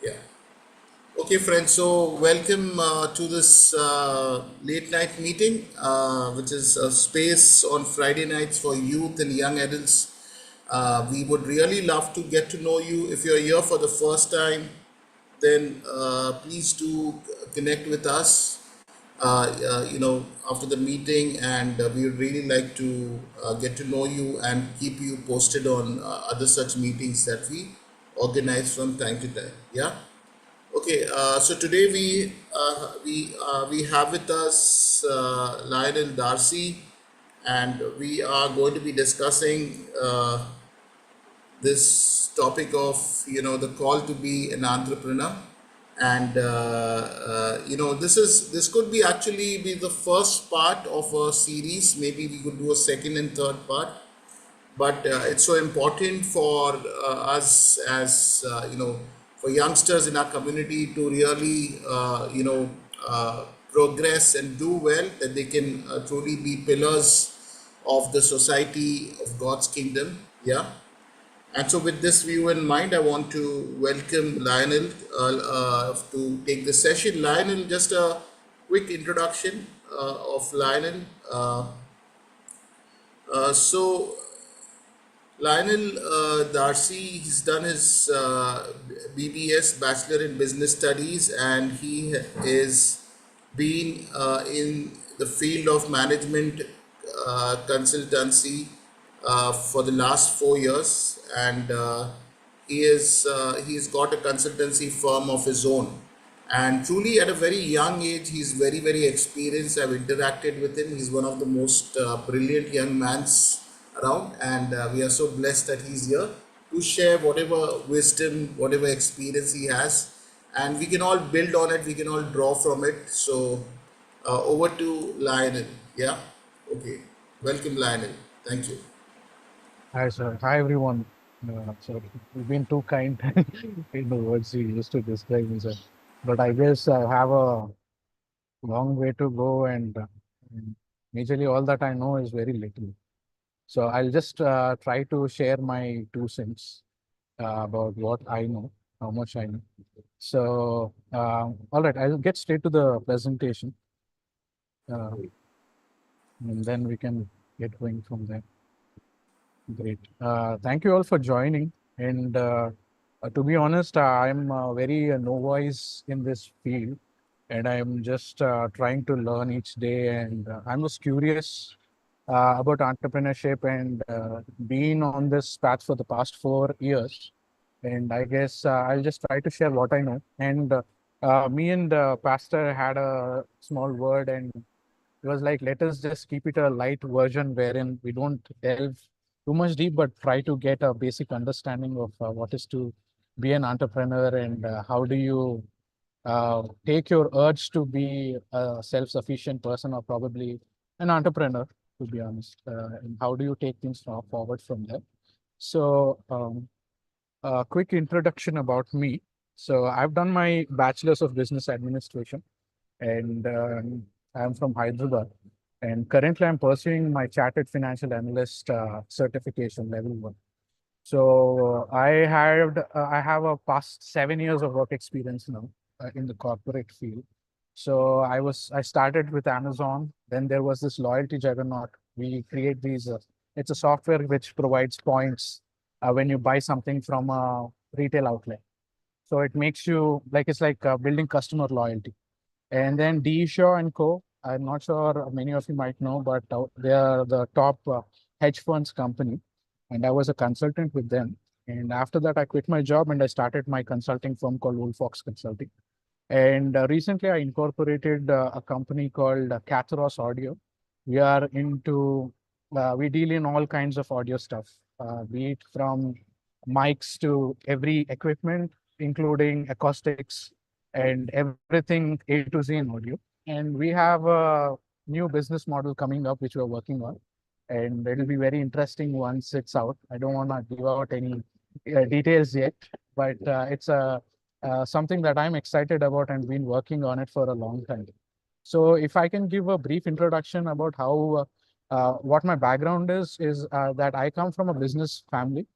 Yeah. Okay, friends. So, welcome to this late night meeting, which is a space on Friday nights for youth and young adults. We would really love to get to know you. If you're here for the first time, then please do connect with us. After the meeting, and we would really like to get to know you and keep you posted on other such meetings that we organize from time to time. Yeah. Okay, so today we have with us Lionel Darsi, and we are going to be discussing this topic of the call to be an entrepreneur, and this could be actually be the first part of a series. Maybe we could do a second and third part, but it's so important for us as for youngsters in our community to really progress and do well, that they can truly be pillars of the society of God's kingdom. Yeah. And so with this view in mind, I want to welcome Lionel to take the session. Lionel, just a quick introduction of Lionel. So Lionel Darsi, he's done his BBS, Bachelor in Business Studies, and he is been in the field of management consultancy for the last 4 years, and he's got a consultancy firm of his own. And truly, at a very young age, he's very experienced. I've interacted with him. He's one of the most brilliant young mans around, and we are so blessed that he's here to share whatever wisdom, whatever experience he has, and we can all build on it. We can all draw from it. So, over to Lionel. Yeah. Okay. Welcome, Lionel. Thank you. Hi, sir. Hi, everyone. So you've been too kind in the words you used to describe me, sir. But I guess I have a long way to go, and majorly all that I know is very little. So I'll just try to share my 2 cents about what I know, how much I know. So, all right, I'll get straight to the presentation, and then we can get going from there. Great. Thank you all for joining. And to be honest, I'm very novice in this field, and I'm just trying to learn each day. And I'm just curious about entrepreneurship and been on this path for the past 4 years. And I guess I'll just try to share what I know. And me and Pastor had a small word, and it was like, let us just keep it a light version wherein we don't delve too much deep, but try to get a basic understanding of what is to be an entrepreneur, and how do you take your urge to be a self-sufficient person, or probably an entrepreneur, to be honest, and how do you take things forward from there. So, a quick introduction about me. So I've done my bachelor's of business administration, and I'm from Hyderabad. And currently, I'm pursuing my chartered financial analyst certification level 1. So I have a past 7 years of work experience now in the corporate field. So I started with Amazon. Then there was this loyalty juggernaut. We create these. It's a software which provides points when you buy something from a retail outlet. So it makes you like it's like building customer loyalty. And then D. Shaw and Co. I'm not sure many of you might know, but they are the top hedge funds company, and I was a consultant with them. And after that, I quit my job and I started my consulting firm called Wolfox Consulting. And recently, I incorporated a company called Catharos Audio. We are into we deal in all kinds of audio stuff, be it from mics to every equipment, including acoustics and everything A to Z in audio. And we have a new business model coming up, which we're working on. And it'll be very interesting once it's out. I don't want to give out any details yet, but it's a something that I'm excited about and been working on it for a long time. So if I can give a brief introduction about how what my background is that I come from a business family.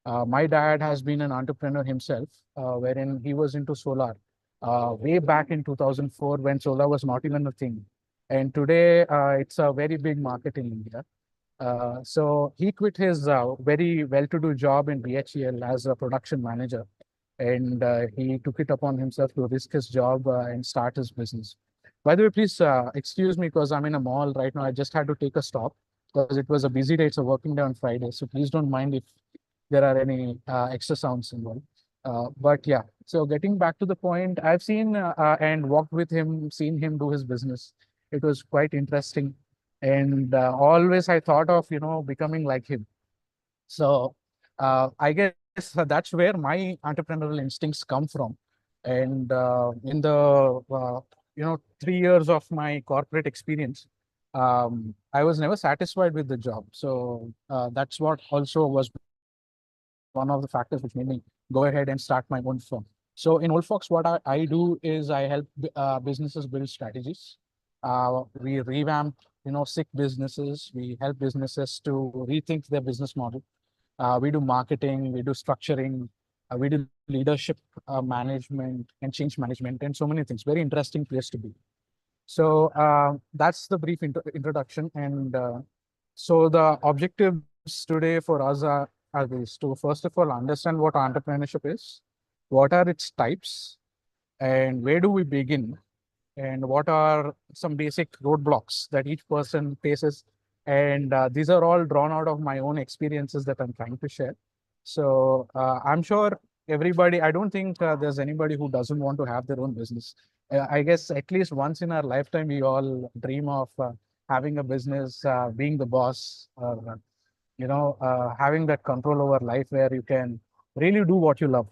My dad has been an entrepreneur himself, wherein he was into solar way back in 2004 when solar was not even a thing. And today, it's a very big market in India. So he quit his very well-to-do job in BHEL as a production manager, and he took it upon himself to risk his job and start his business. By the way, please excuse me because I'm in a mall right now. I just had to take a stop because it was a busy day. It's a working day on Friday, so please don't mind if there are any extra sounds involved. But yeah, so getting back to the point, I've seen and walked with him, seen him do his business. It was quite interesting, and always I thought of becoming like him. So I guess that's where my entrepreneurial instincts come from. And in the 3 years of my corporate experience, I was never satisfied with the job. So that's what also was one of the factors which made me go ahead and start my own firm. So in Olfox, what I do is I help businesses build strategies. We revamp, sick businesses. We help businesses to rethink their business model. We do marketing, we do structuring, we do leadership management and change management, and so many things. Very interesting place to be. So that's the brief introduction. And so the objectives today for us are these to, first of all, understand what entrepreneurship is, what are its types, and where do we begin, and what are some basic roadblocks that each person faces. And these are all drawn out of my own experiences that I'm trying to share. So I'm sure everybody, I don't think there's anybody who doesn't want to have their own business. I guess at least once in our lifetime, we all dream of having a business, being the boss, having that control over life where you can really do what you love.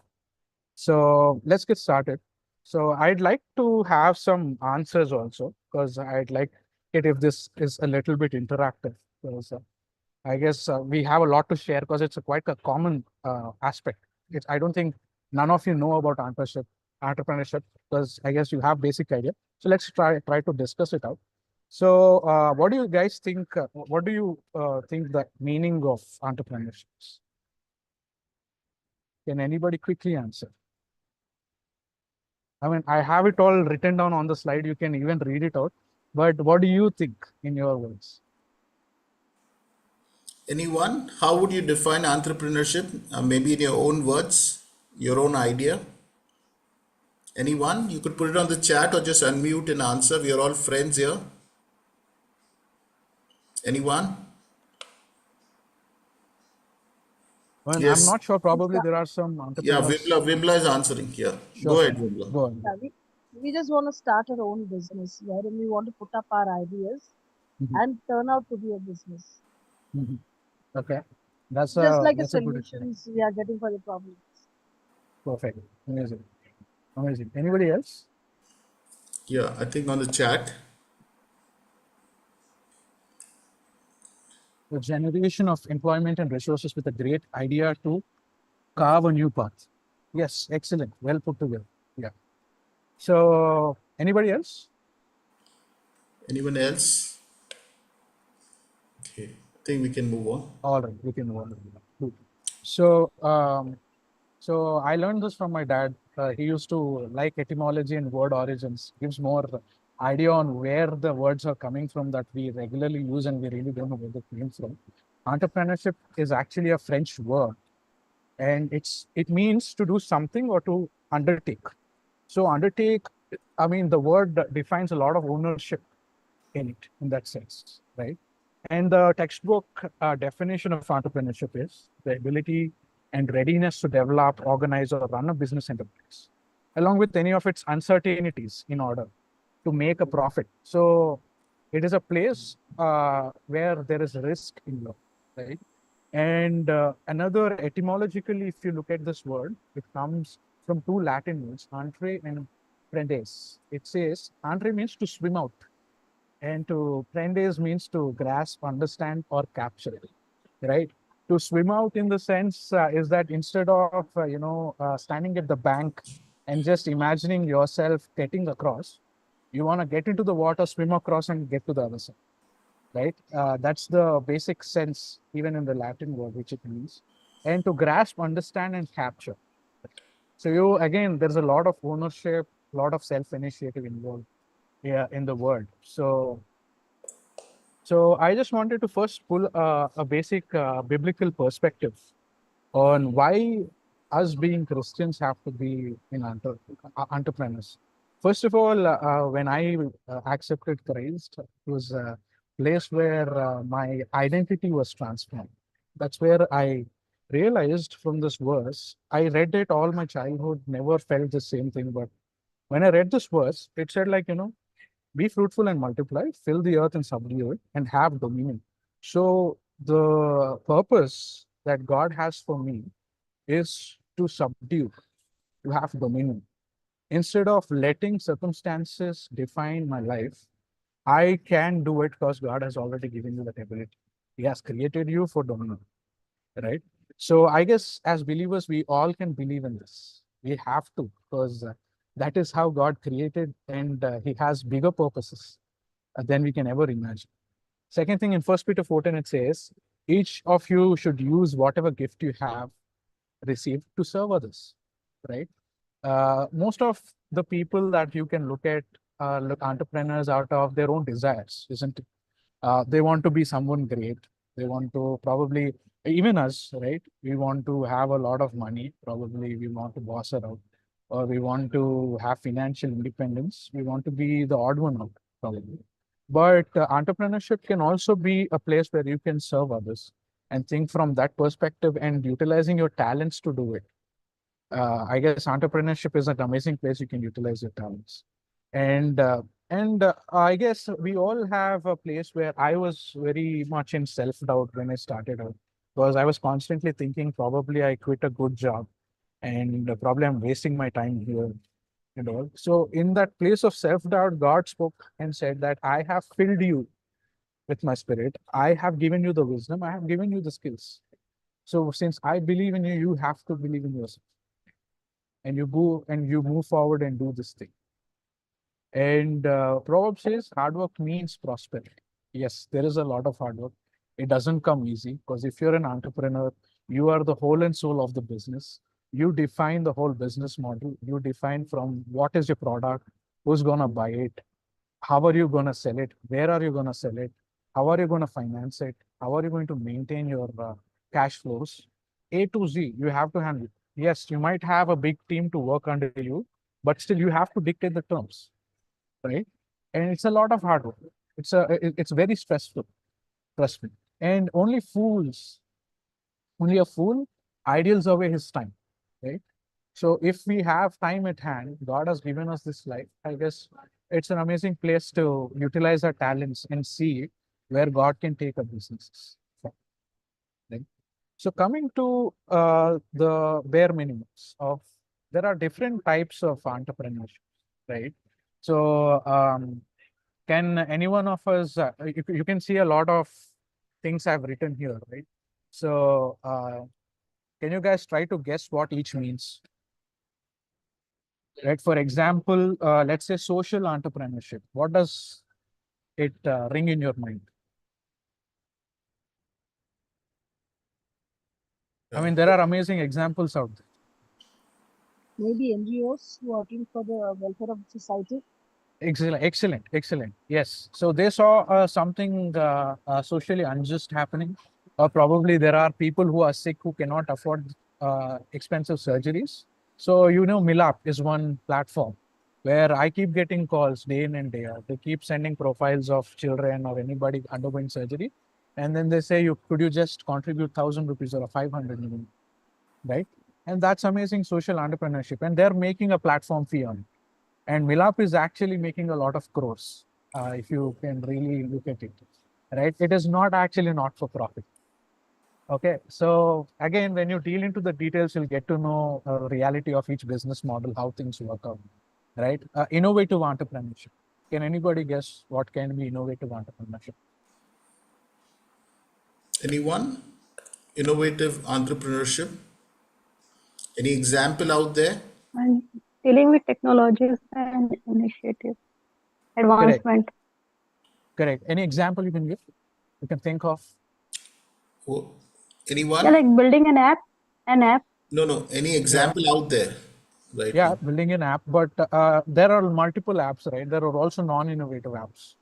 So let's get started. So I'd like to have some answers also, because I'd like it if this is a little bit interactive. Because I guess we have a lot to share because it's a quite a common aspect. I don't think none of you know about entrepreneurship, because I guess you have basic idea. So let's try to discuss it out. So what do you guys think? What do you think the meaning of entrepreneurship is? Can anybody quickly answer? I mean, I have it all written down on the slide. You can even read it out. But what do you think in your words? Anyone? How would you define entrepreneurship? Maybe in your own words, your own idea. Anyone? You could put it on the chat or just unmute and answer. We are all friends here. Anyone? Well, I'm Yes. not sure. Probably Start. there are some Yeah, entrepreneurs. Vimla is answering. Yeah. Sure, Go ahead, sure. Vimla. Go on. Yeah, we just want to start our own business wherein we want to put up our ideas Mhm, and turn out to be a business. mhm. Okay, Just like the that's a good explanation. solutions we are getting for the problems. Perfect. Amazing. Amazing. Anybody else? Yeah, I think on the chat. The generation of employment and resources with a great idea to carve a new path. Yes, excellent. Well put together. Yeah. So anybody else? Anyone else? Okay, I think we can move on. All right, we can move on. Good. So, so I learned this from my dad. He used to like etymology and word origins, gives more idea on where the words are coming from that we regularly use and we really don't know where they came from. Entrepreneurship is actually a French word, and it means to do something or to undertake. So undertake, I mean, the word defines a lot of ownership in it, in that sense, right? And the textbook definition of entrepreneurship is the ability and readiness to develop, organize, or run a business enterprise, along with any of its uncertainties in order to make a profit. So it is a place where there is risk involved, right? And another etymologically, if you look at this word, it comes from two Latin words, entre and prendes. It says entre means to swim out, and to prendes means to grasp, understand, or capture, right? To swim out in the sense is that instead of standing at the bank and just imagining yourself getting across, you want to get into the water, swim across, and get to the other side, right? That's the basic sense, even in the Latin word, which it means. and to grasp, understand, and capture. So you again, there's a lot of ownership, a lot of self-initiative involved, yeah, in the world. So I just wanted to first pull a basic biblical perspective on why us being Christians have to be entrepreneurs. First of all, when I accepted Christ, it was a place where my identity was transformed. That's where I realized from this verse. I read it all my childhood, never felt the same thing. But when I read this verse, it said, like, be fruitful and multiply, fill the earth and subdue it, and have dominion. So the purpose that God has for me is to subdue, to have dominion. Instead of letting circumstances define my life, I can do it because God has already given you that ability. He has created you for dominion, right? So I guess as believers, we all can believe in this. We have to, because that is how God created, and He has bigger purposes than we can ever imagine. Second thing, in First Peter 14, it says, each of you should use whatever gift you have received to serve others, right? Most of the people that you can look at are look entrepreneurs out of their own desires, isn't it? They want to be someone great. They want to probably, even us, right? We want to have a lot of money. Probably we want to boss around, or we want to have financial independence. We want to be the odd one out, probably. But entrepreneurship can also be a place where you can serve others and think from that perspective and utilizing your talents to do it. I guess entrepreneurship is an amazing place you can utilize your talents. And I guess we all have a place where I was very much in self-doubt when I started out, because I was constantly thinking probably I quit a good job and probably I'm wasting my time here and all. So in that place of self-doubt, God spoke and said that I have filled you with my spirit. I have given you the wisdom. I have given you the skills. So since I believe in you, you have to believe in yourself, and you go and you move forward and do this thing. And Proverbs says hard work means prosperity. Yes, there is a lot of hard work. It doesn't come easy, because if you're an entrepreneur, you are the whole and soul of the business. You define the whole business model. You define from what is your product, who's going to buy it, how are you going to sell it, where are you going to sell it, how are you going to finance it, how are you going to maintain your cash flows. A to Z, you have to handle it. Yes, you might have a big team to work under you, but still you have to dictate the terms, right? And it's a lot of hard work. It's very stressful, trust me. And only a fool ideals away his time, right? So if we have time at hand, God has given us this life. I guess it's an amazing place to utilize our talents and see where God can take our businesses from, right? So coming to the bare minimums of, there are different types of entrepreneurship, right? So can any one of us, you can see a lot of things I've written here, right? So can you guys try to guess what each means? Right. For example, let's say social entrepreneurship. What does it ring in your mind? I mean, there are amazing examples out there. Maybe NGOs working for the welfare of society. Excellent, excellent, excellent. Yes. So they saw something socially unjust happening, or probably there are people who are sick who cannot afford expensive surgeries. So, Milap is one platform where I keep getting calls day in and day out. They keep sending profiles of children or anybody undergoing surgery. And then they say, could you just contribute 1,000 rupees or 500 million, right? And that's amazing social entrepreneurship. And they're making a platform fee on it. And Milap is actually making a lot of crores, if you can really look at it, right? It is not actually not for profit. Okay, so again, when you deal into the details, you'll get to know reality of each business model, how things work out, right? Innovative entrepreneurship. Can anybody guess what can be innovative entrepreneurship? Anyone? Innovative entrepreneurship? Any example out there? And dealing with technologies and initiative Correct, advancement. correct. Any example you can give? You can think of? Oh, Yeah, anyone? like building an app. An app. No. Any example out there right Yeah, now? building an app, but there are multiple apps, right? There are also non-innovative apps,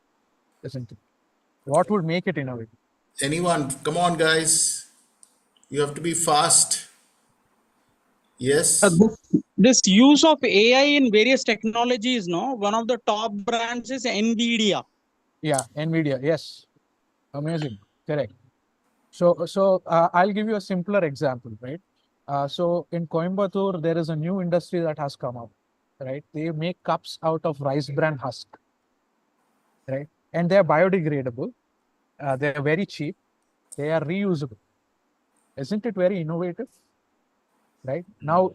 isn't it? What would make it innovative? Anyone? Come on, guys. You have to be fast. Yes. This use of AI in various technologies, no, one of the top brands is NVIDIA. Yeah, NVIDIA. Yes, amazing. Correct. So I'll give you a simpler example, right? So in Coimbatore, there is a new industry that has come up, right? They make cups out of rice bran husk, right? And they are biodegradable. They are very cheap. They are reusable. Isn't it very innovative? Right now,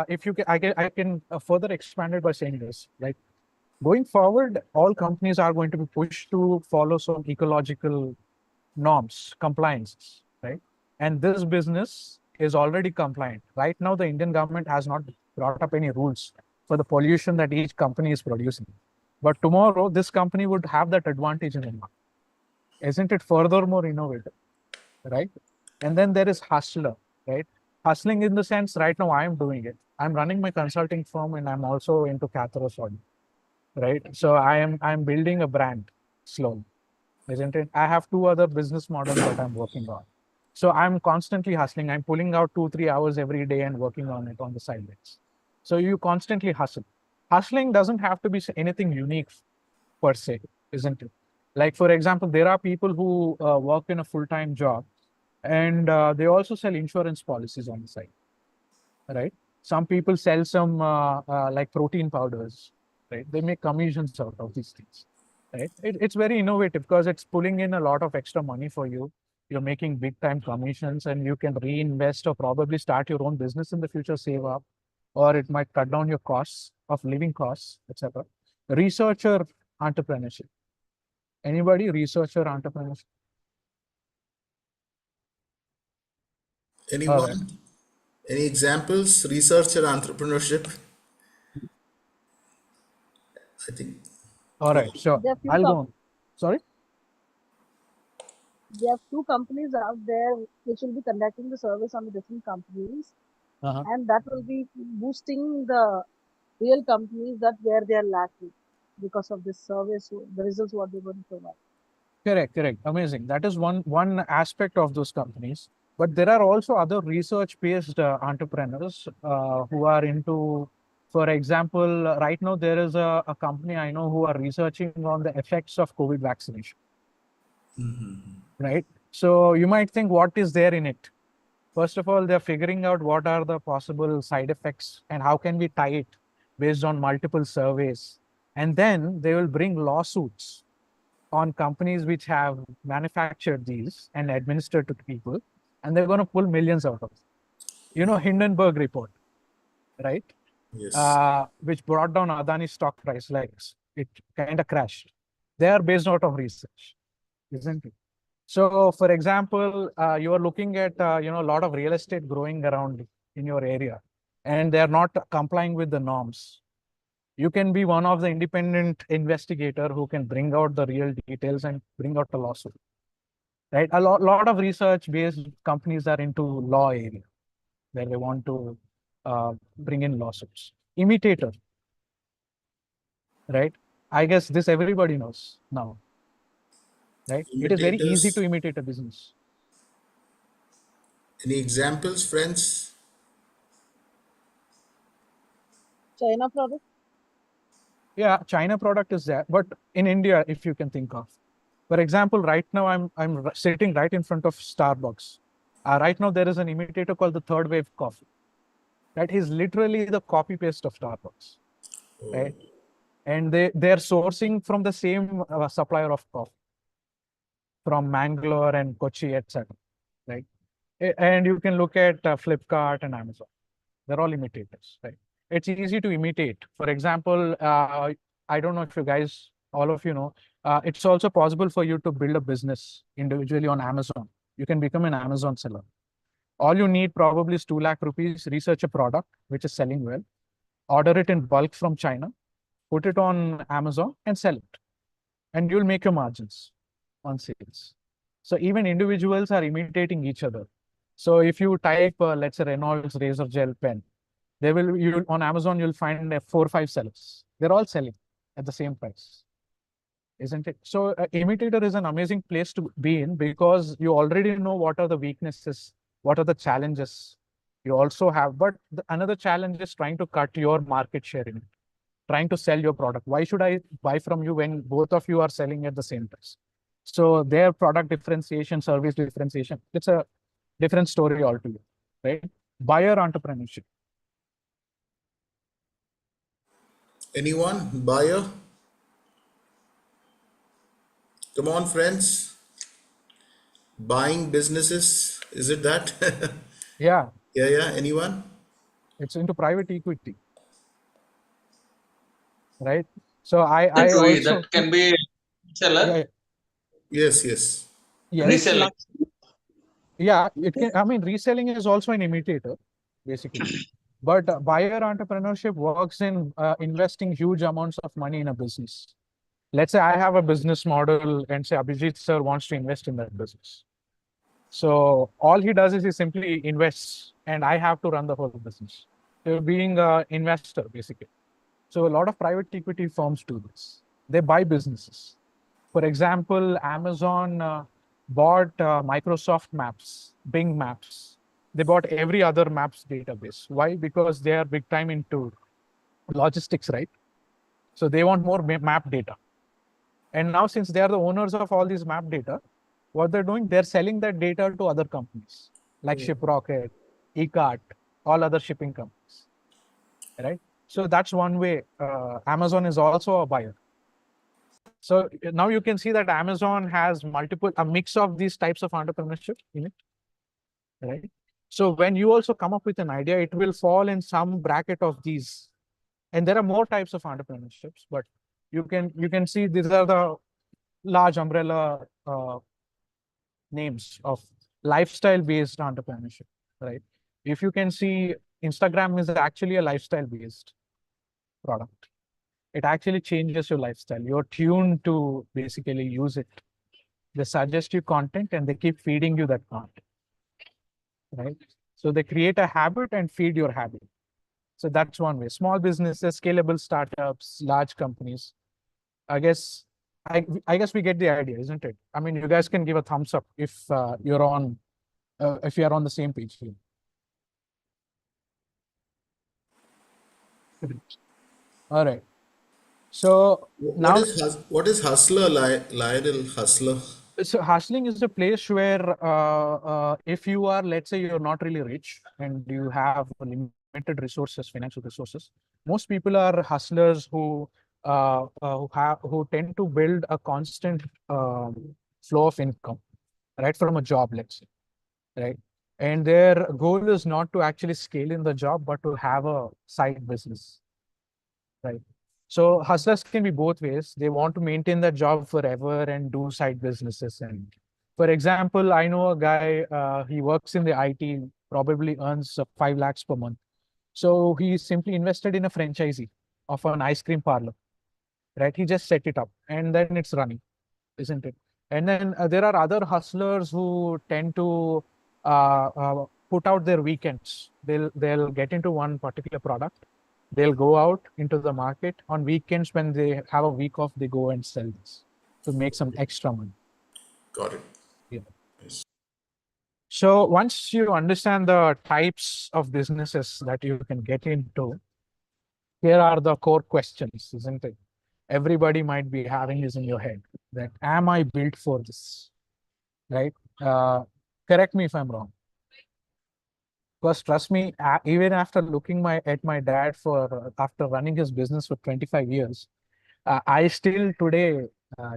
if you can, I can further expand it by saying this, right? Going forward, all companies are going to be pushed to follow some ecological norms, compliances, right? And this business is already compliant. Right now, the Indian government has not brought up any rules for the pollution that each company is producing. But tomorrow, this company would have that advantage in the market. Isn't it furthermore innovative, right? And then there is hustler, right? Hustling in the sense right now I am doing it. I'm running my consulting firm and I'm also into cathode solid, right? So I'm building a brand slowly, isn't it? I have two other business models that I'm working on. So I'm constantly hustling. I'm pulling out 2-3 hours every day and working on it on the sidelines. So you constantly hustle. Hustling doesn't have to be anything unique per se, isn't it? Like, for example, there are people who work in a full-time job and they also sell insurance policies on the side, right? Some people sell some like protein powders, right? They make commissions out of these things, right? It's very innovative because it's pulling in a lot of extra money for you. You're making big time commissions and you can reinvest or probably start your own business in the future, save up, or it might cut down your costs of living costs, etc. Researcher entrepreneurship. Anybody researcher entrepreneurship? All right. Anyone? Any examples? Research or entrepreneurship? I think. All right. Sure. There are few I'll go com- on. Sorry. there are two companies out there which will be conducting the service on the different companies, Uh-huh. and that will be boosting the real companies that where they are lacking because of this service, the results what they're going to provide. Correct. Amazing. That is one aspect of those companies. But there are also other research-based entrepreneurs who are into, for example, right now there is a company I know who are researching on the effects of COVID vaccination. Right. So you might think, what is there in it? First of all, they're figuring out what are the possible side effects and how can we tie it based on multiple surveys. And then they will bring lawsuits on companies which have manufactured these and administered to people, and they're going to pull millions out of it. You know, Hindenburg report, right? Yes. Which brought down Adani's stock price, like it kind of crashed. They are based out of research, isn't it? So, for example, you are looking at a lot of real estate growing around in your area, and they are not complying with the norms. You can be one of the independent investigator who can bring out the real details and bring out a lawsuit, right? A lot of research based companies are into law area where they want to bring in lawsuits. Imitator, right? I guess this everybody knows now, right? It is very easy to Imitators. imitate a business. Any examples, friends? China product. Yeah, China product is there, but in India, if you can think of, for example, right now I'm sitting right in front of Starbucks. Right now there is an imitator called the Third Wave Coffee. That is literally the copy paste of Starbucks, right? And they're sourcing from the same supplier of coffee from Mangalore and Kochi, etc. Right? And you can look at Flipkart and Amazon. They're all imitators, right? It's easy to imitate. For example, I don't know if you guys, all of you know, it's also possible for you to build a business individually on Amazon. You can become an Amazon seller. All you need probably is 2 lakh rupees, research a product which is selling well, order it in bulk from China, put it on Amazon and sell it. And you'll make your margins on sales. So even individuals are imitating each other. So if you type, let's say Reynolds razor gel pen, you on Amazon, you'll find 4 or 5 sellers. They're all selling at the same price, isn't it? So imitator is an amazing place to be in because you already know what are the weaknesses, what are the challenges you also have. But another challenge is trying to cut your market share in it, trying to sell your product. Why should I buy from you when both of you are selling at the same price? So their product differentiation, service differentiation, it's a different story altogether, right? Buyer entrepreneurship. Anyone? Buyer? Come on, friends. Buying businesses. Is it that? Yeah, Yeah. Anyone? it's into private equity, right? So I True, also, that can be seller. yeah, Yes. yes, Reselling. yeah, it can. I mean, reselling is also an imitator, basically. But buyer entrepreneurship works in investing huge amounts of money in a business. Let's say I have a business model and say Abhijit sir wants to invest in that business. So all he does is he simply invests and I have to run the whole business. So being an investor, basically. So a lot of private equity firms do this. They buy businesses. For example, Amazon bought Microsoft Maps, Bing Maps. They bought every other maps database. Why? Because they are big time into logistics, right? So they want more map data. And now, since they are the owners of all these map data, what they're doing, they're selling that data to other companies like Shiprocket, eCart, all other shipping companies, right? So that's one way. Amazon is also a buyer. So now you can see that Amazon has a mix of these types of entrepreneurship in it, right? So when you also come up with an idea, it will fall in some bracket of these. And there are more types of entrepreneurships, but you can see these are the large umbrella names of lifestyle based entrepreneurship, right? If you can see, Instagram is actually a lifestyle based product. It actually changes your lifestyle. You're tuned to basically use it. They suggest you content and they keep feeding you that content, right? So they create a habit and feed your habit. So that's one way. Small businesses, scalable startups, large companies. I guess we get the idea, isn't it? I mean, you guys can give a thumbs up if if you are on the same page here. All right. So What now, is hustler, Lionel? Hustler? so hustling is a place where if you are, let's say, you're not really rich and you have limited resources, financial resources, most people are hustlers who tend to build a constant flow of income, right, from a job, let's say, right? And their goal is not to actually scale in the job, but to have a side business, right? So hustlers can be both ways. They want to maintain that job forever and do side businesses. And for example, I know a guy, he works in the IT, probably earns 5 lakhs per month. So he simply invested in a franchisee of an ice cream parlor, right? He just set it up and then it's running, isn't it? And then there are other hustlers who tend to put out their weekends. They'll get into one particular product. They'll go out into the market on weekends when they have a week off. They go and sell this to make some extra money. Got it. Yeah. So once you understand the types of businesses that you can get into, here are the core questions, isn't it? Everybody might be having this in your head that am I built for this, right? Correct me if I'm wrong. Because trust me, even after looking at my dad for after running his business for 25 years, I still today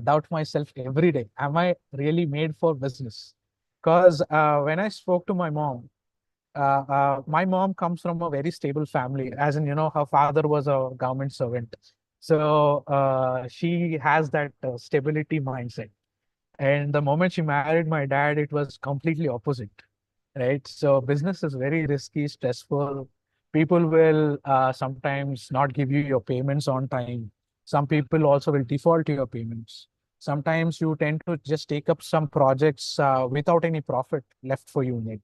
doubt myself every day. Am I really made for business? Because when I spoke to my mom comes from a very stable family, as in, her father was a government servant. So she has that stability mindset. And the moment she married my dad, it was completely opposite, right? So business is very risky, stressful. People will sometimes not give you your payments on time. Some people also will default to your payments. Sometimes you tend to just take up some projects without any profit left for you in it.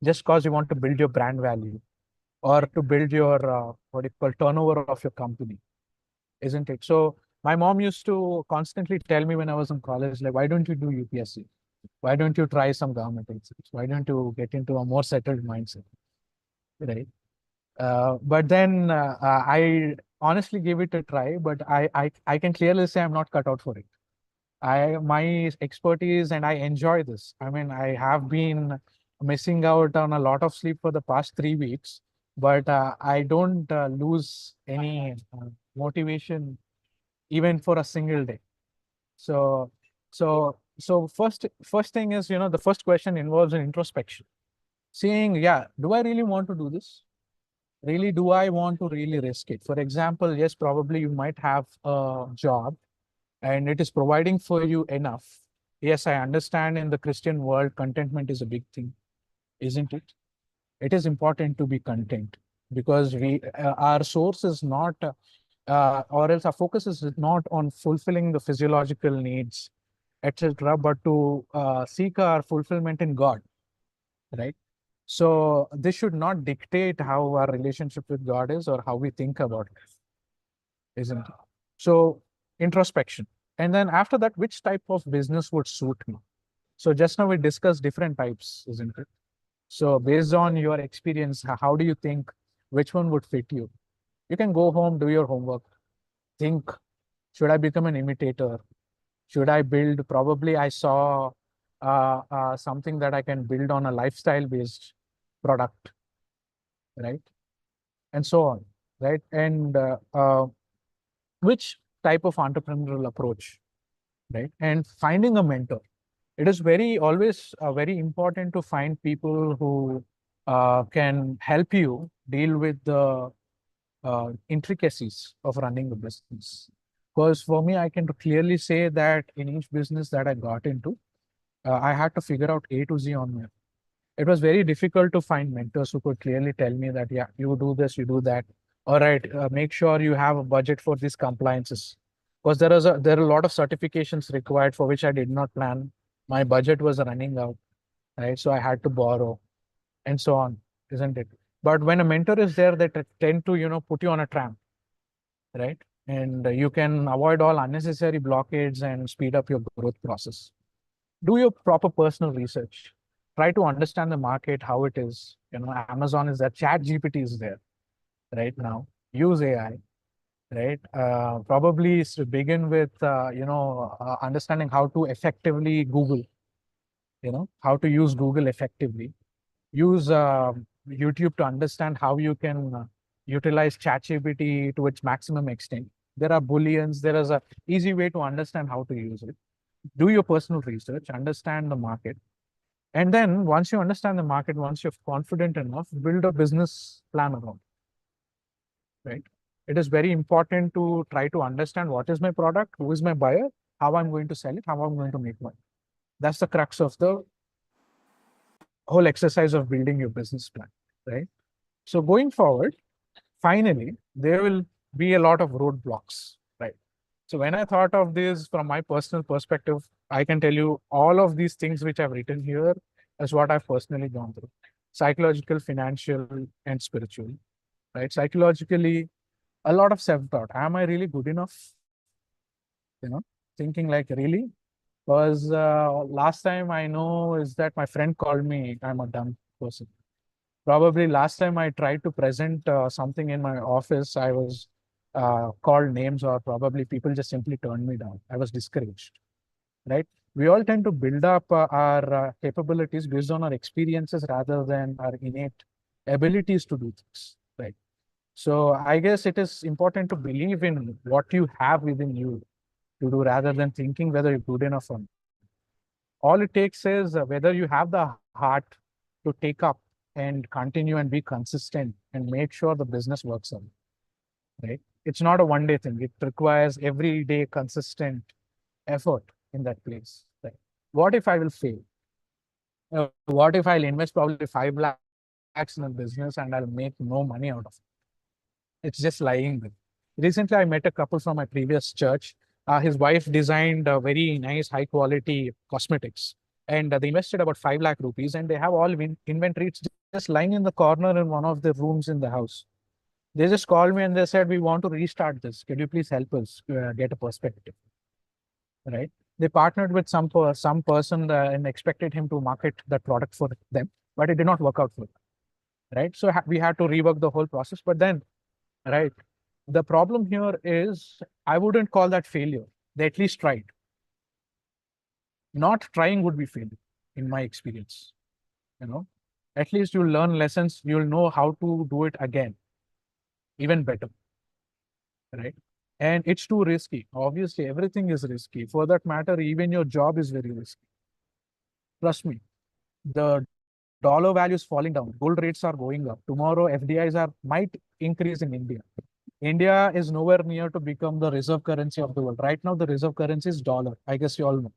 just because you want to build your brand value or to build your what do you call turnover of your company, isn't it? So my mom used to constantly tell me when I was in college, like, why don't you do UPSC? Why don't you try some government exams? Why don't you get into a more settled mindset, right? But then I honestly gave it a try, but I can clearly say I'm not cut out for it. My expertise and I enjoy this. I mean, I have been missing out on a lot of sleep for the past 3 weeks, but I don't lose any motivation even for a single day. So, so first thing is, the first question involves an introspection, saying, yeah, do I really want to do this? Really, do I want to really risk it? For example, yes, probably you might have a job and it is providing for you enough. Yes, I understand in the Christian world, contentment is a big thing, isn't it? It is important to be content because our source is not, or else our focus is not on fulfilling the physiological needs, etc., but to seek our fulfillment in God, right? So this should not dictate how our relationship with God is or how we think about it, isn't it? So introspection. And then after that, which type of business would suit me? So just now we discussed different types, isn't it? So based on your experience, how do you think which one would fit you? You can go home, do your homework, think, should I become an imitator? Should I build? Probably I saw something that I can build on a lifestyle based product, right? And so on, right? And which type of entrepreneurial approach, right? And finding a mentor. It is always very important to find people who can help you deal with the intricacies of running a business. Because for me, I can clearly say that in each business that I got into, I had to figure out A to Z on my own. It was very difficult to find mentors who could clearly tell me that, yeah, you do this, you do that. All right, make sure you have a budget for these compliances. Because there are a lot of certifications required for which I did not plan. My budget was running out, right? So I had to borrow and so on, isn't it? But when a mentor is there, they tend to, put you on a tram, right? And you can avoid all unnecessary blockades and speed up your growth process. Do your proper personal research. Try to understand the market, how it is. Amazon is there, Chat GPT is there right now. Use AI, right? Probably begin with, understanding how to effectively Google, how to use Google effectively. Use YouTube to understand how you can utilize ChatGPT to its maximum extent. There are booleans. There is a easy way to understand how to use it. Do your personal research, understand the market. And then once you understand the market, once you're confident enough, build a business plan around, right? It is very important to try to understand what is my product, who is my buyer, how I'm going to sell it, how I'm going to make money. That's the crux of the whole exercise of building your business plan, right? So going forward, finally, there will be a lot of roadblocks, right? So when I thought of this from my personal perspective, I can tell you all of these things which I've written here is what I've personally gone through. Psychological, financial, and spiritual, right? Psychologically, a lot of self-doubt. Am I really good enough? Thinking like, really? Because last time I know is that my friend called me, I'm a dumb person. Probably last time I tried to present something in my office, I was called names, or probably people just simply turned me down. I was discouraged, right? We all tend to build up our capabilities based on our experiences rather than our innate abilities to do things, right? So I guess it is important to believe in what you have within you to do rather than thinking whether you're good enough or not. All it takes is whether you have the heart to take up and continue and be consistent and make sure the business works out, right? It's not a one-day thing. It requires everyday consistent effort in that place, right? What if I will fail? What if I'll invest probably 5 lakhs in a business and I'll make no money out of it? It's just lying there. Recently, I met a couple from my previous church. His wife designed very nice, high quality cosmetics. and they invested about 5 lakh rupees, and they have all inventories just lying in the corner in one of the rooms in the house. They just called me and they said, we want to restart this. Can you please help us get a perspective? Right? They partnered with some person and expected him to market that product for them, but it did not work out for them. Right? So we had to rework the whole process. But then, right, the problem here is I wouldn't call that failure. They at least tried. Not trying would be failure, in my experience. At least you'll learn lessons. You'll know how to do it again, even better. Right? And it's too risky. Obviously, everything is risky. For that matter, even your job is very risky. Trust me, the dollar value is falling down. Gold rates are going up. Tomorrow, FDIs might increase in India. India is nowhere near to become the reserve currency of the world. Right now, the reserve currency is dollar. I guess you all know.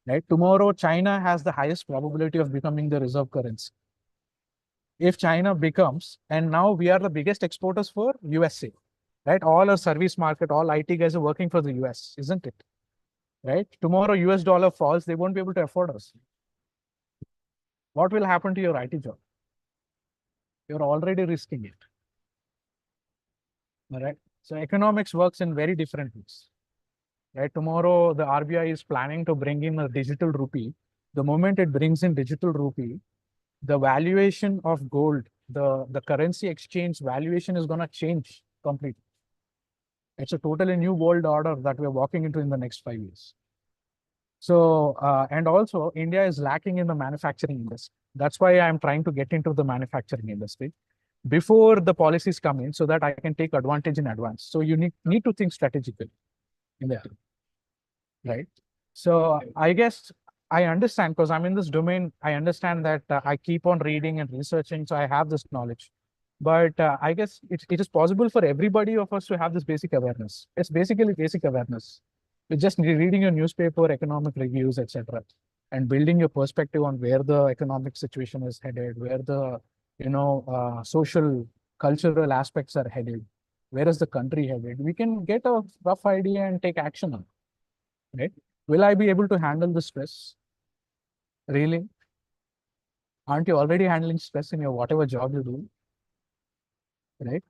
Right? Tomorrow, China has the highest probability of becoming the reserve currency. If China becomes, and now we are the biggest exporters for USA. Right? All our service market, all IT guys are working for the US, isn't it? Right? Tomorrow, US dollar falls, they won't be able to afford us. What will happen to your IT job? You're already risking it. All right. So economics works in very different ways. Right? Tomorrow, the RBI is planning to bring in a digital rupee. The moment it brings in digital rupee, the valuation of gold, the currency exchange valuation is going to change completely. It's a totally new world order that we're walking into in the next 5 years. So, and also India is lacking in the manufacturing industry. That's why I'm trying to get into the manufacturing industry before the policies come in so that I can take advantage in advance. So you need to think strategically in that, right? So I guess I understand because I'm in this domain. I understand that I keep on reading and researching, so I have this knowledge. But I guess it is possible for everybody of us to have this basic awareness. It's basically basic awareness. You're just reading your newspaper, economic reviews, etc., and building your perspective on where the economic situation is headed, where the social, cultural aspects are headed, where is the country headed. We can get a rough idea and take action on it. Right? Will I be able to handle the stress? Really? Aren't you already handling stress in your whatever job you do? Right?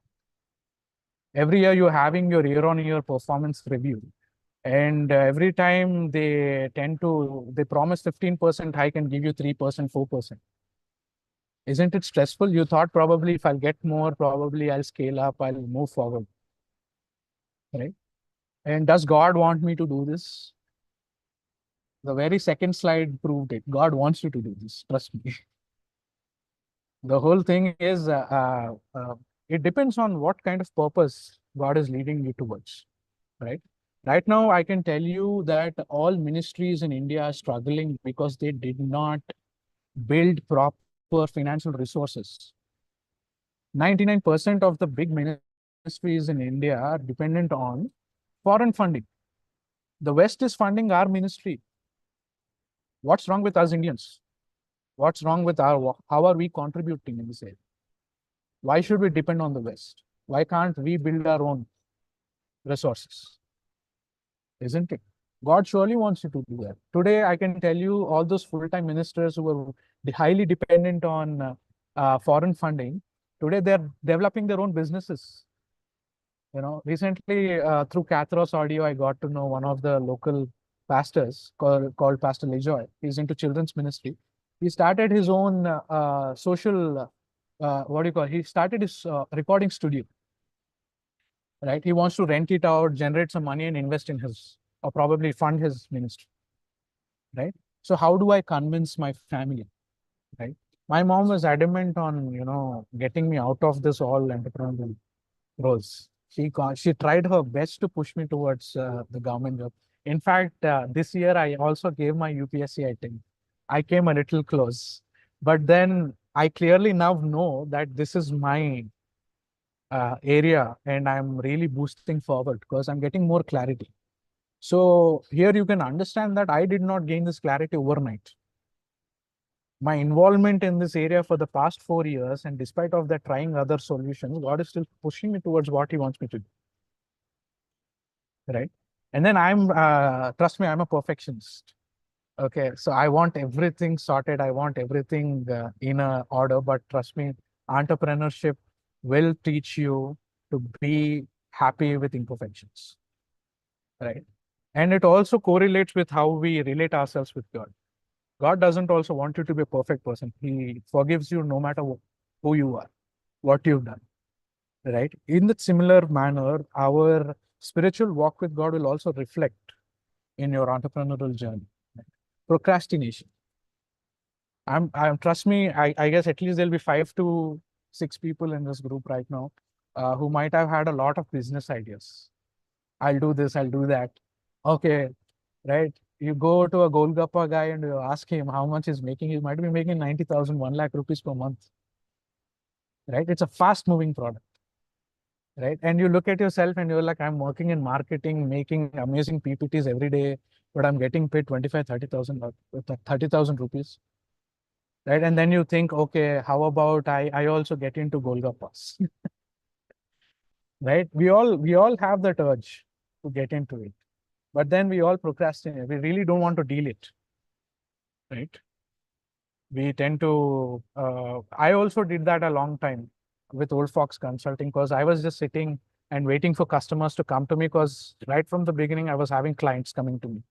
Every year you're having your year-on-year performance review. And every time they promise 15% hike and give you 3%, 4%. Isn't it stressful? You thought probably if I'll get more, probably I'll scale up, I'll move forward. Right? And does God want me to do this? The very second slide proved it. God wants you to do this. Trust me. The whole thing is, it depends on what kind of purpose God is leading you towards, right? Right now, I can tell you that all ministries in India are struggling because they did not build proper financial resources. 99% of the big ministries in India are dependent on foreign funding. The West is funding our ministry. What's wrong with us Indians? What's wrong with how are we contributing in this area? Why should we depend on the West? Why can't we build our own resources? Isn't it? God surely wants you to do that. Today, I can tell you all those full-time ministers who were highly dependent on foreign funding, today they're developing their own businesses. Recently through Cathros Audio, I got to know one of the local pastors called Pastor Lejoy. He's into children's ministry. He started his own social, he started his recording studio. Right? He wants to rent it out, generate some money and invest in or probably fund his ministry. Right? So how do I convince my family? Right? My mom was adamant on, getting me out of this all entrepreneurial roles. She tried her best to push me towards the government job. In fact, this year I also gave my UPSC attempt. I came a little close, but then I clearly now know that this is my area and I'm really boosting forward because I'm getting more clarity. So here you can understand that I did not gain this clarity overnight. My involvement in this area for the past 4 years, and despite of that trying other solutions, God is still pushing me towards what He wants me to do. Right? And then trust me, I'm a perfectionist. Okay, so I want everything sorted. I want everything in a order, but trust me, entrepreneurship will teach you to be happy with imperfections, right? And it also correlates with how we relate ourselves with God. God doesn't also want you to be a perfect person. He forgives you no matter who you are, what you've done, right? In that similar manner, our spiritual walk with God will also reflect in your entrepreneurial journey. Right? Procrastination. I'm trust me, I guess at least there'll be 5 to 6 people in this group right now who might have had a lot of business ideas. I'll do this, I'll do that. Okay, right? You go to a Golgappa guy and you ask him how much he's making. He might be making 90,000, 1 lakh rupees per month, right? It's a fast moving product, right? And you look at yourself and you're like, I'm working in marketing, making amazing PPTs every day, but I'm getting paid 25, 30,000 rupees, right? And then you think, okay, how about I also get into Golgappas, right? We all have that urge to get into it, but then we all procrastinate. We really don't want to deal it, right? We tend to, I also did that a long time with Old Fox Consulting because I was just sitting and waiting for customers to come to me because right from the beginning, I was having clients coming to me.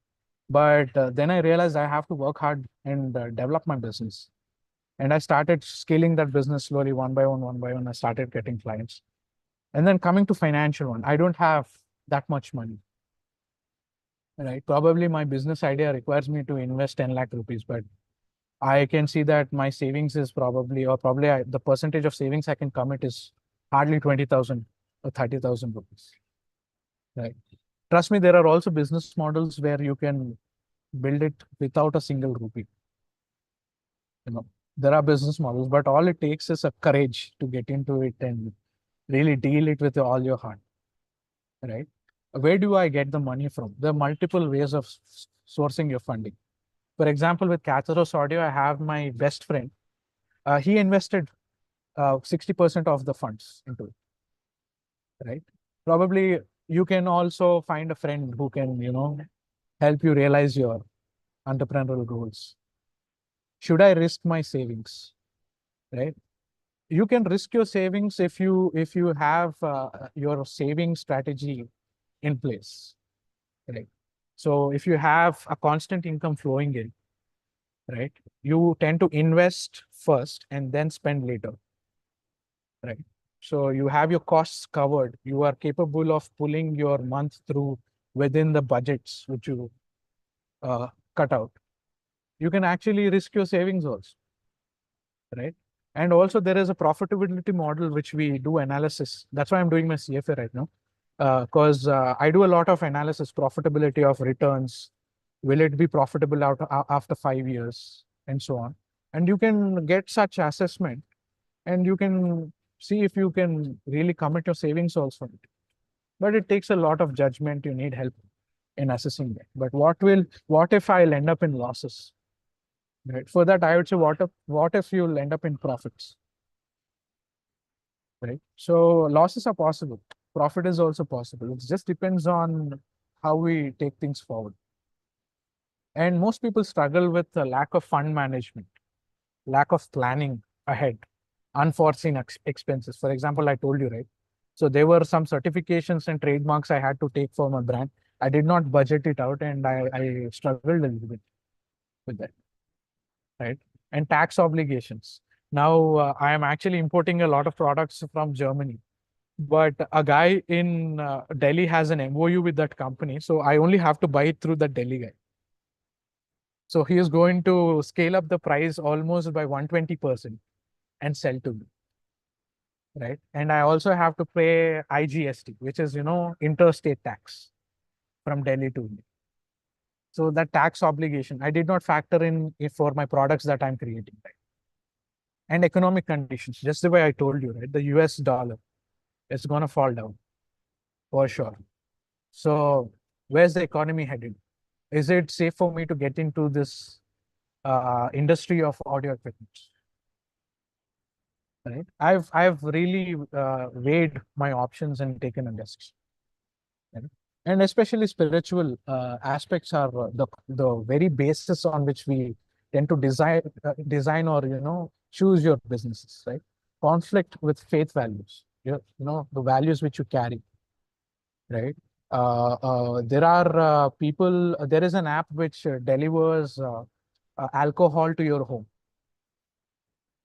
But then I realized I have to work hard and develop my business. And I started scaling that business slowly, one by one, one by one. I started getting clients. And then coming to financial one, I don't have that much money, right? Probably my business idea requires me to invest 10 lakh rupees, but I can see that my savings is probably, or probably the percentage of savings I can commit is hardly 20,000 or 30,000 rupees, right? Trust me, there are also business models where you can build it without a single rupee. You know, there are business models, but all it takes is a courage to get into it and really deal it with all your heart, right? Where do I get the money from? There are multiple ways of sourcing your funding. For example, with Catharos Audio, I have my best friend. He invested 60% of the funds into it, right? Probably you can also find a friend who can, help you realize your entrepreneurial goals. Should I risk my savings, right? You can risk your savings if you have your saving strategy in place, right? So if you have a constant income flowing in, right, you tend to invest first and then spend later, right? So you have your costs covered. You are capable of pulling your month through within the budgets which you uh, cut out. You can actually risk your savings also, right? And also there is a profitability model which we do analysis. That's why I'm doing my CFA right now, because I do a lot of analysis, profitability of returns. Will it be profitable after 5 years and so on? And you can get such assessment and you can see if you can really commit your savings also. But it takes a lot of judgment. You need help in assessing that. But what if I'll end up in losses? Right. For that, I would say, what if you'll end up in profits? Right. So losses are possible. Profit is also possible. It just depends on how we take things forward. And most people struggle with the lack of fund management, lack of planning ahead, unforeseen expenses. For example, I told you, right? So there were some certifications and trademarks I had to take for my brand. I did not budget it out and I struggled a little bit with that, right? And tax obligations. Now, I am actually importing a lot of products from Germany, but a guy in Delhi has an MOU with that company. So I only have to buy it through the Delhi guy. So he is going to scale up the price almost by 120% and sell to me, right? And I also have to pay IGST, which is, interstate tax from Delhi to me. So that tax obligation, I did not factor in for my products that I'm creating, right? And economic conditions, just the way I told you, right? The US dollar, it's going to fall down for sure. So where's the economy headed? Is it safe for me to get into this industry of audio equipment? Right? I've really weighed my options and taken a decision. Right? and especially spiritual aspects are the very basis on which we tend to design or choose your businesses, right? Conflict with faith values, the values which you carry, right? There are people. There is an app which delivers alcohol to your home,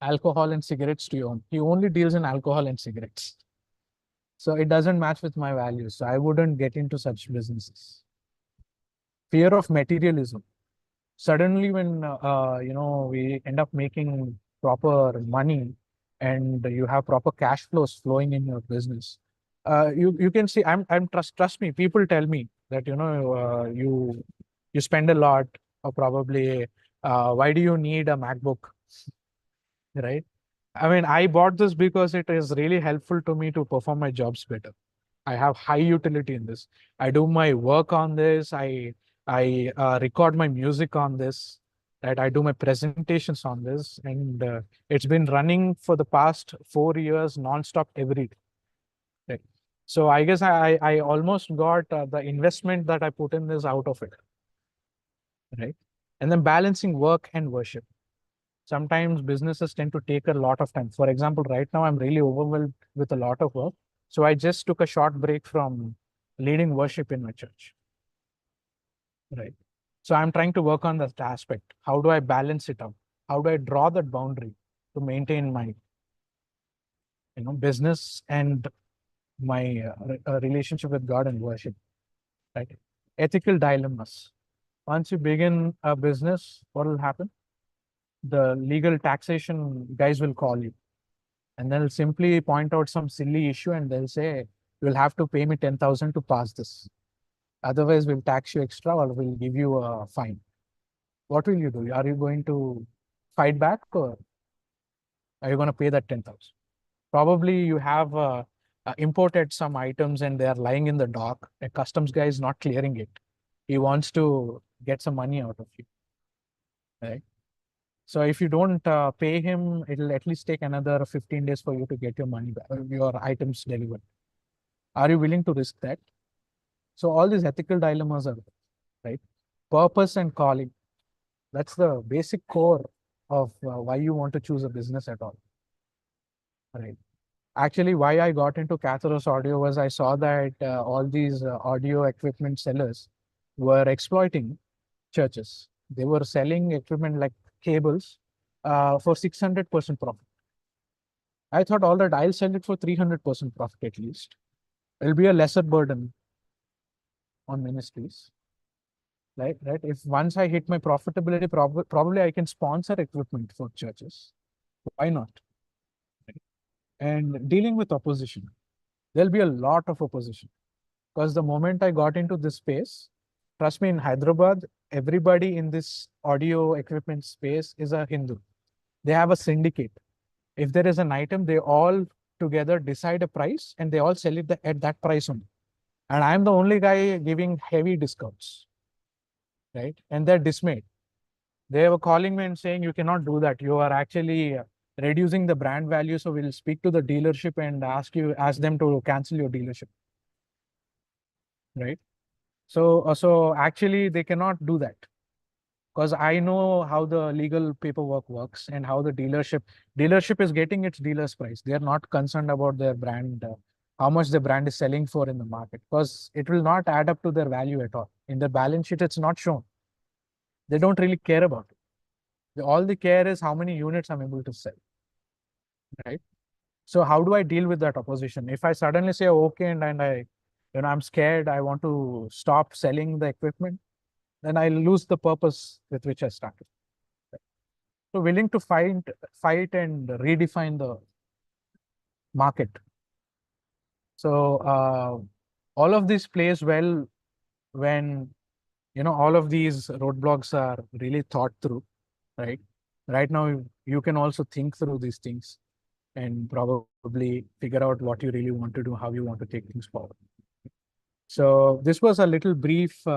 alcohol and cigarettes to your home. He only deals in alcohol and cigarettes. So it doesn't match with my values. So I wouldn't get into such businesses. Fear of materialism. Suddenly, when we end up making proper money and you have proper cash flows flowing in your business, you can see. I'm trust me. People tell me that you spend a lot, or probably why do you need a MacBook, right? I mean, I bought this because it is really helpful to me to perform my jobs better. I have high utility in this. I do my work on this. I record my music on this. Right. I do my presentations on this, and it's been running for the past 4 years nonstop every day. Right. So I guess I almost got the investment that I put in this out of it. Right. And then balancing work and worship. Sometimes businesses tend to take a lot of time. For example, right now I'm really overwhelmed with a lot of work. So I just took a short break from leading worship in my church. Right. So I'm trying to work on that aspect. How do I balance it out? How do I draw that boundary to maintain my business and my relationship with God and worship? Right. Ethical dilemmas. Once you begin a business, what will happen? The legal taxation guys will call you, and they'll simply point out some silly issue and they'll say, you'll have to pay me 10,000 to pass this. Otherwise, we'll tax you extra or we'll give you a fine. What will you do? Are you going to fight back, or are you going to pay that 10,000? Probably you have imported some items and they are lying in the dock. A customs guy is not clearing it. He wants to get some money out of you, right? So if you don't pay him, it'll at least take another 15 days for you to get your money back, your items delivered. Are you willing to risk that? So all these ethical dilemmas are there, right? Purpose and calling. That's the basic core of why you want to choose a business at all, right? Actually, why I got into Catharos Audio was I saw that all these audio equipment sellers were exploiting churches. They were selling equipment like cables for 600% profit. I thought, all right, I'll sell it for 300% profit at least. It'll be a lesser burden on ministries. Right. If once I hit my profitability, probably I can sponsor equipment for churches. Why not? Right? And dealing with opposition, there'll be a lot of opposition, because the moment I got into this space, trust me, in Hyderabad, everybody in this audio equipment space is a Hindu. They have a syndicate. If there is an item, they all together decide a price and they all sell it at that price only. And I'm the only guy giving heavy discounts. Right. And they're dismayed. They were calling me and saying, you cannot do that. You are actually reducing the brand value. So we'll speak to the dealership and ask them to cancel your dealership. Right. So actually they cannot do that, because I know how the legal paperwork works and how the dealership is getting its dealer's price. They are not concerned about their brand, how much the brand is selling for in the market, because it will not add up to their value at all. In the balance sheet, it's not shown. They don't really care about it. All they care is how many units I'm able to sell, right? So how do I deal with that opposition? If I suddenly say, okay, and I'm scared, I want to stop selling the equipment, then I lose the purpose with which I started. So willing to fight and redefine the market. So all of this plays well when all of these roadblocks are really thought through, right? Right now, you can also think through these things and probably figure out what you really want to do, how you want to take things forward. So this was a little brief,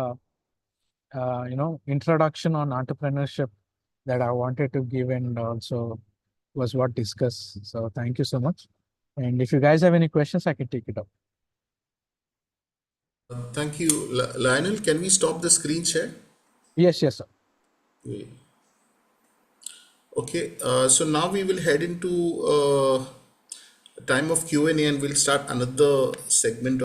introduction on entrepreneurship that I wanted to give, and also was what discussed. So thank you so much. And if you guys have any questions, I can take it up. Thank you, Lionel. Can we stop the screen share? Yes, yes, sir. Yeah. Okay, so now we will head into time of Q&A, and we'll start another segment